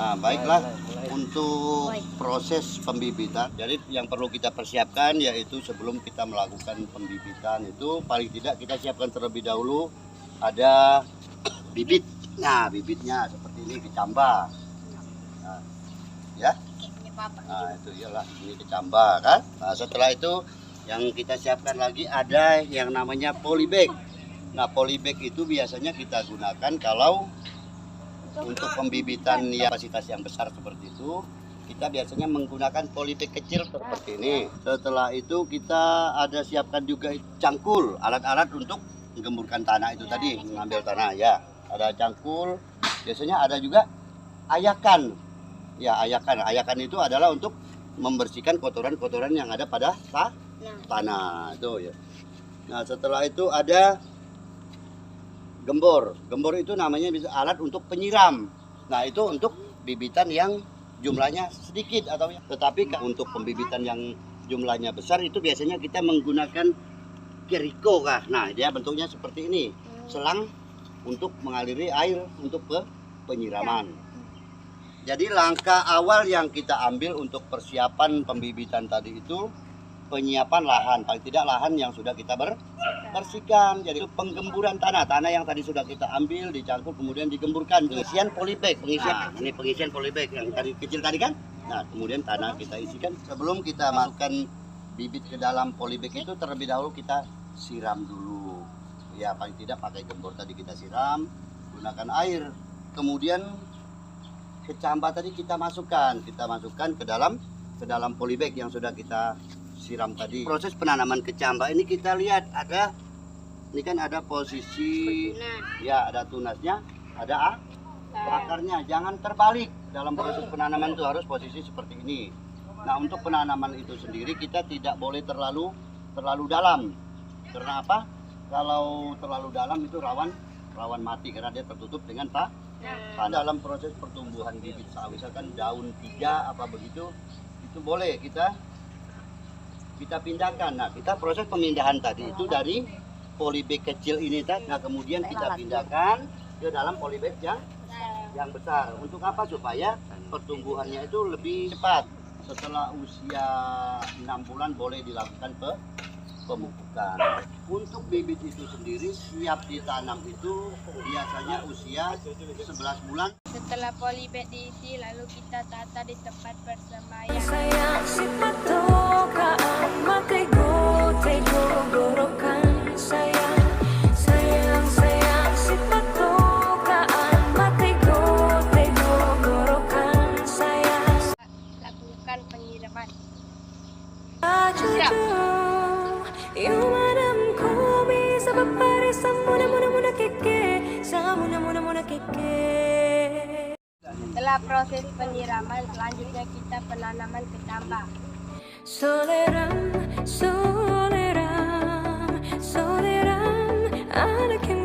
Nah, baiklah untuk proses pembibitan. Jadi yang perlu kita persiapkan yaitu sebelum kita melakukan pembibitan itu paling tidak kita siapkan terlebih dahulu ada bibit. Nah, bibitnya seperti ini kecambah. Nah, ya. Nah, itu iyalah ini kecambah kan. Nah, setelah itu yang kita siapkan lagi ada yang namanya polybag. Nah, polybag itu biasanya kita gunakan kalau untuk pembibitan kapasitas yang besar seperti itu, kita biasanya menggunakan polybag kecil seperti ini. Setelah itu kita ada siapkan juga cangkul, alat-alat untuk menggemburkan tanah itu tadi, mengambil tanah ya. Ada cangkul, biasanya ada juga ayakan. Ya, ayakan itu adalah untuk membersihkan kotoran-kotoran yang ada pada tanah itu ya. Nah, setelah itu ada gembor. Gembor itu namanya bisa alat untuk penyiram. Nah, itu untuk bibitan yang jumlahnya sedikit atau tetapi untuk pembibitan yang jumlahnya besar itu biasanya kita menggunakan keriko kah. Nah, dia bentuknya seperti ini. Selang untuk mengaliri air untuk penyiraman. Jadi langkah awal yang kita ambil untuk persiapan pembibitan tadi itu penyiapan lahan, paling tidak lahan yang sudah kita bersihkan. Jadi penggemburan tanah yang tadi sudah kita ambil, dicangkul kemudian digemburkan. Pengisian polybag, ini pengisian polybag yang tadi kecil tadi kan. Nah, kemudian tanah kita isikan. Sebelum kita masukkan bibit ke dalam polybag itu terlebih dahulu kita siram dulu. Ya, paling tidak pakai gembor tadi kita siram, gunakan air. Kemudian kecambah tadi kita masukkan ke dalam polybag yang sudah kita siram tadi. Proses penanaman kecambah ini kita lihat ini kan ada posisi ya, ada tunasnya, ada akarnya. Jangan terbalik dalam proses penanaman, itu harus posisi seperti ini. Nah, untuk penanaman itu sendiri kita tidak boleh terlalu dalam. Karena apa? Kalau terlalu dalam itu rawan mati karena dia tertutup dengan dalam proses pertumbuhan bibit sawit, misalkan daun 3 apa begitu, itu boleh kita pindahkan. Nah, kita proses pemindahan tadi itu dari polybag kecil ini tadi. Nah, kemudian kita pindahkan ke dalam polybag yang besar. Untuk apa? Supaya pertumbuhannya itu lebih cepat. Setelah usia 6 bulan boleh dilakukan pemupukan. Untuk bibit itu sendiri siap ditanam itu biasanya usia 11 bulan. Setelah polybag diisi, lalu kita tata di tempat bersemayam. Sayang si patokaan, matego, tego, gorokan. Sayang si patokaan, matego, tego, gorokan. Sayang. Lakukan penyiraman. Yung madam ko bisa papare sa muna keke, sa muna keke. Setelah proses penyiraman, selanjutnya kita penanaman kecambah. Soleram, anak yang